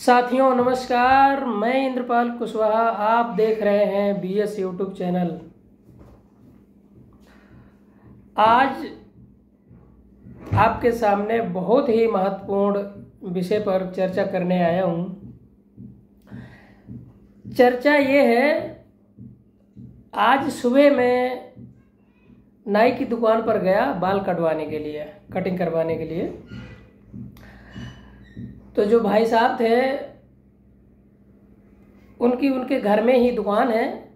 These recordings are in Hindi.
साथियों नमस्कार, मैं इंद्रपाल कुशवाहा। आप देख रहे हैं BS यूट्यूब चैनल। आज आपके सामने बहुत ही महत्वपूर्ण विषय पर चर्चा करने आया हूँ। चर्चा ये है, आज सुबह मैं नाई की दुकान पर गया बाल कटवाने के लिए, कटिंग करवाने के लिए। तो जो भाई साहब थे उनके घर में ही दुकान है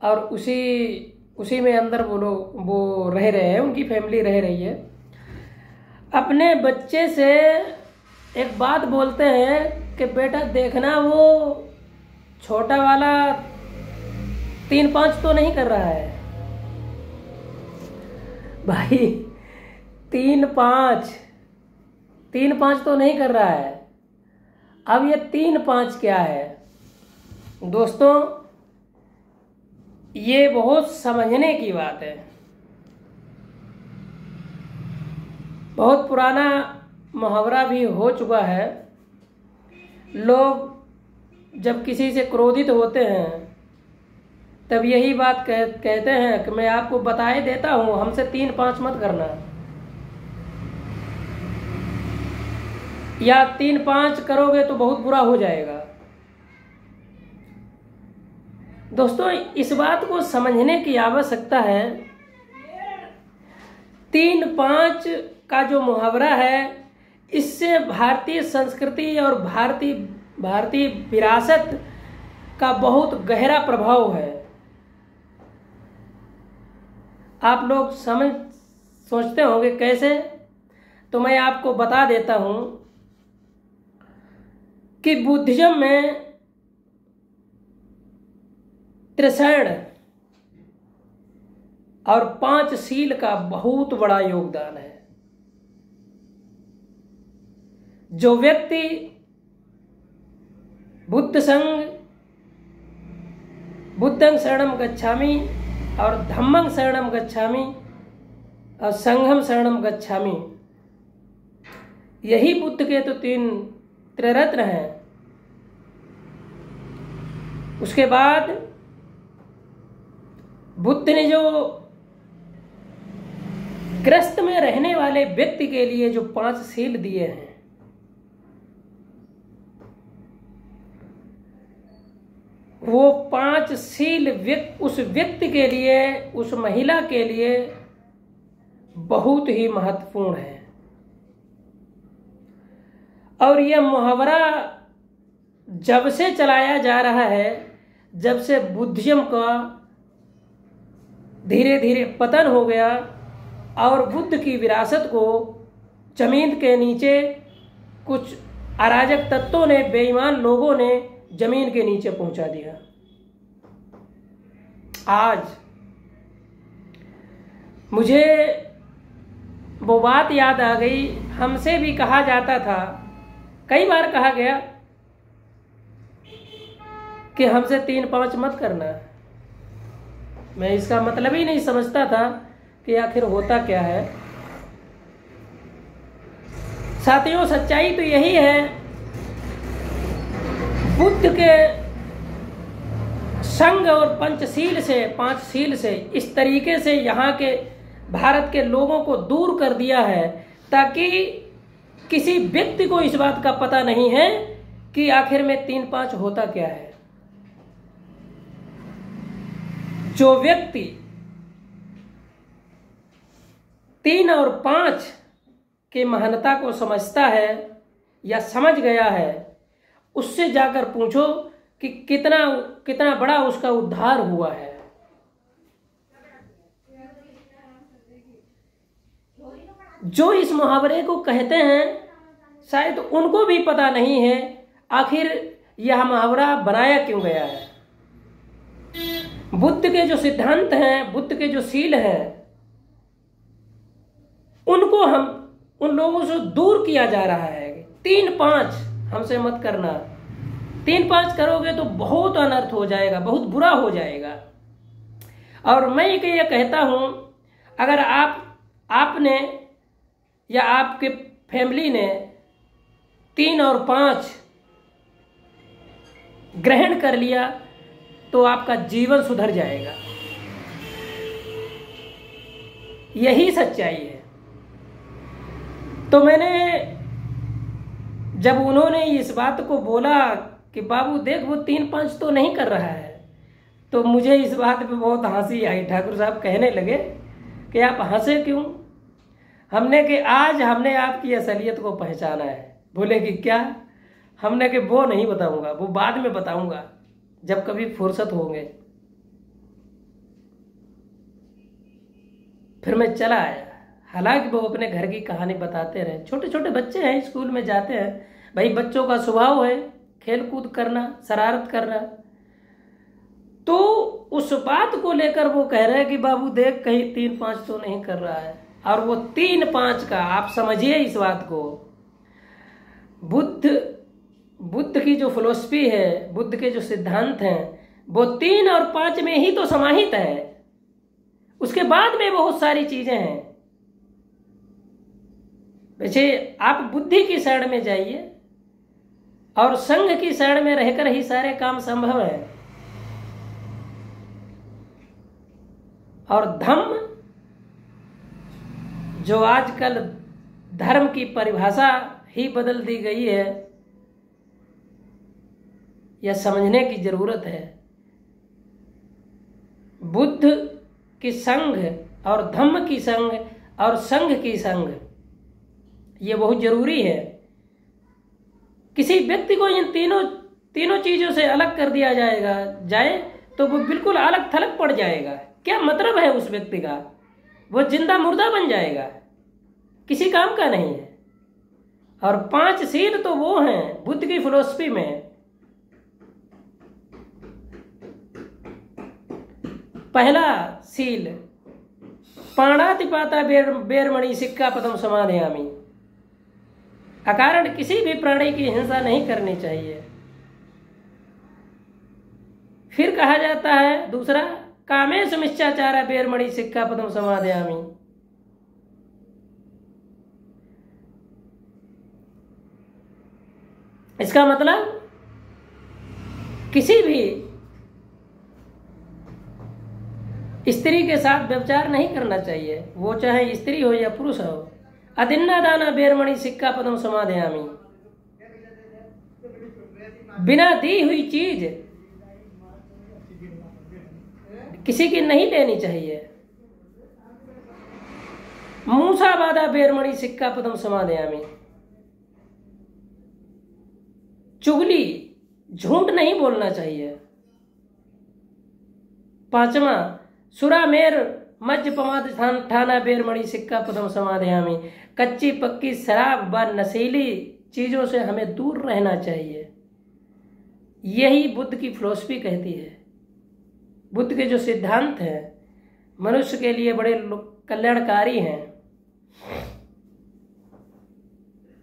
और उसी में अंदर वो रह रहे हैं, उनकी फैमिली रह रही है। अपने बच्चे से एक बात बोलते हैं कि बेटा देखना, वो छोटा वाला 3-5 तो नहीं कर रहा है भाई। 3-5 तो नहीं कर रहा है। अब ये 3-5 क्या है दोस्तों, ये बहुत समझने की बात है। बहुत पुराना मुहावरा भी हो चुका है। लोग जब किसी से क्रोधित होते हैं तब यही बात कहते हैं कि मैं आपको बताए देता हूं, हमसे 3-5 मत करना, या 3-5 करोगे तो बहुत बुरा हो जाएगा। दोस्तों, इस बात को समझने की आवश्यकता है। 3-5 का जो मुहावरा है, इससे भारतीय संस्कृति और भारतीय विरासत का बहुत गहरा प्रभाव है। आप लोग सोचते होंगे कैसे, तो मैं आपको बता देता हूं कि बुद्धिज्म में त्रिशर्ण और 5 शील का बहुत बड़ा योगदान है। जो व्यक्ति बुद्धं शरणं गच्छामि और धम्मं शरणं गच्छामि और संघं शरणं गच्छामि, यही बुद्ध के तो 3 त्रिरत्न हैं। उसके बाद बुद्ध ने जो ग्रस्त में रहने वाले व्यक्ति के लिए जो 5 शील दिए हैं, वो 5 शील उस व्यक्ति के लिए, उस महिला के लिए बहुत ही महत्वपूर्ण है। और यह मुहावरा जब से चलाया जा रहा है, जब से बुद्धिज्म का धीरे धीरे पतन हो गया और बुद्ध की विरासत को जमीन के नीचे कुछ अराजक तत्वों ने, बेईमान लोगों ने जमीन के नीचे पहुंचा दिया। आज मुझे वो बात याद आ गई। हमसे भी कहा जाता था, कई बार कहा गया कि हमसे 3-5 मत करना। मैं इसका मतलब ही नहीं समझता था कि आखिर होता क्या है। साथियों, सच्चाई तो यही है, बुद्ध के संघ और पंचशील से, 5 शील से इस तरीके से यहाँ के भारत के लोगों को दूर कर दिया है, ताकि किसी व्यक्ति को इस बात का पता नहीं है कि आखिर में 3-5 होता क्या है। जो व्यक्ति 3 और 5 की महानता को समझता है या समझ गया है, उससे जाकर पूछो कि कितना बड़ा उसका उद्धार हुआ है। जो इस मुहावरे को कहते हैं, शायद उनको भी पता नहीं है आखिर यह मुहावरा बनाया क्यों गया है। बुद्ध के जो सिद्धांत हैं, बुद्ध के जो शील हैं, उनको उन लोगों से दूर किया जा रहा है। 3-5 हमसे मत करना, 3-5 करोगे तो बहुत अनर्थ हो जाएगा, बहुत बुरा हो जाएगा। और मैं ये कहता हूं, अगर आपने या आपके फैमिली ने 3 और 5 ग्रहण कर लिया तो आपका जीवन सुधर जाएगा। यही सच्चाई है। तो मैंने जब उन्होंने इस बात को बोला कि बाबू देख वो 3-5 तो नहीं कर रहा है, तो मुझे इस बात पे बहुत हंसी आई। ठाकुर साहब कहने लगे कि आप हंसे क्यों? हमने कि आज हमने आपकी असलियत को पहचाना है। बोले कि क्या? हमने कि वो नहीं बताऊंगा, वो बाद में बताऊंगा जब कभी फुर्सत होंगे। फिर मैं चला आया। हालांकि वो अपने घर की कहानी बताते रहे। छोटे छोटे बच्चे हैं, स्कूल में जाते हैं, भाई बच्चों का स्वभाव है खेल कूद करना, शरारत करना। तो उस बात को लेकर वो कह रहे हैं कि बाबू देख कहीं 3-5 तो नहीं कर रहा है। और वो 3-5 का आप समझिए इस बात को। बुद्ध की जो फिलॉसफी है, बुद्ध के जो सिद्धांत हैं, वो 3 और 5 में ही तो समाहित है। उसके बाद में बहुत सारी चीजें हैं। वैसे आप बुद्धि की साइड में जाइए और संघ की साइड में रहकर ही सारे काम संभव है। और धम्म, जो आजकल धर्म की परिभाषा ही बदल दी गई है, यह समझने की जरूरत है। बुद्ध की संघ और धम्म की संघ और संघ की संघ, ये बहुत जरूरी है। किसी व्यक्ति को इन तीनों चीजों से अलग कर दिया जाए तो वो बिल्कुल अलग थलग पड़ जाएगा। क्या मतलब है उस व्यक्ति का? वो जिंदा मुर्दा बन जाएगा, किसी काम का नहीं है। और 5 सील तो वो हैं बुद्ध की फिलॉसफी में। पहला सील, पाणातिपाता बेरमणि सिक्का पदम समादयामि। अकारण किसी भी प्राणी की हिंसा नहीं करनी चाहिए। फिर कहा जाता है दूसरा, कामेश मिच्छाचारा बेरमणि सिक्का पदम समादयामि। इसका मतलब किसी भी स्त्री के साथ व्यभिचार नहीं करना चाहिए, वो चाहे स्त्री हो या पुरुष हो। अदिन्ना दाना बेरमणि सिक्का पदम समादयामि। बिना दी हुई चीज किसी की नहीं लेनी चाहिए। मूसा बाधा बेरमणि सिक्का पदम समादयामि। चुगली, झूठ नहीं बोलना चाहिए। 5वां, सुरामेर मज्ज पमाद ठाना बेरमणि सिक्का पदम समादयामि। कच्ची पक्की शराब व नशीली चीजों से हमें दूर रहना चाहिए। यही बुद्ध की फिलॉसफी कहती है। बुद्ध के जो सिद्धांत हैं मनुष्य के लिए बड़े कल्याणकारी हैं।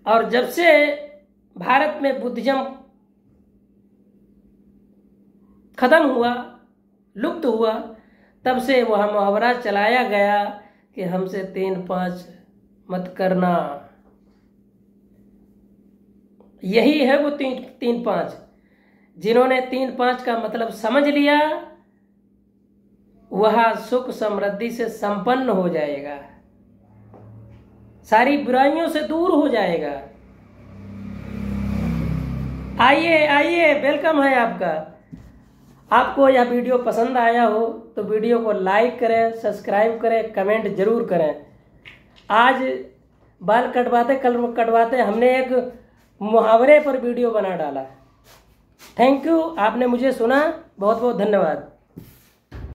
और जब से भारत में बुद्धिज्म खत्म हुआ, लुप्त हुआ, तब से वह मुहावरा चलाया गया कि हमसे 3-5 मत करना। यही है वो 3-5। जिन्होंने 3-5 का मतलब समझ लिया वह सुख समृद्धि से संपन्न हो जाएगा, सारी बुराइयों से दूर हो जाएगा। आइए आइए, वेलकम है आपका। आपको यह वीडियो पसंद आया हो तो वीडियो को लाइक करें, सब्सक्राइब करें, कमेंट जरूर करें। आज बाल कटवाते हमने एक मुहावरे पर वीडियो बना डाला। थैंक यू, आपने मुझे सुना, बहुत बहुत धन्यवाद।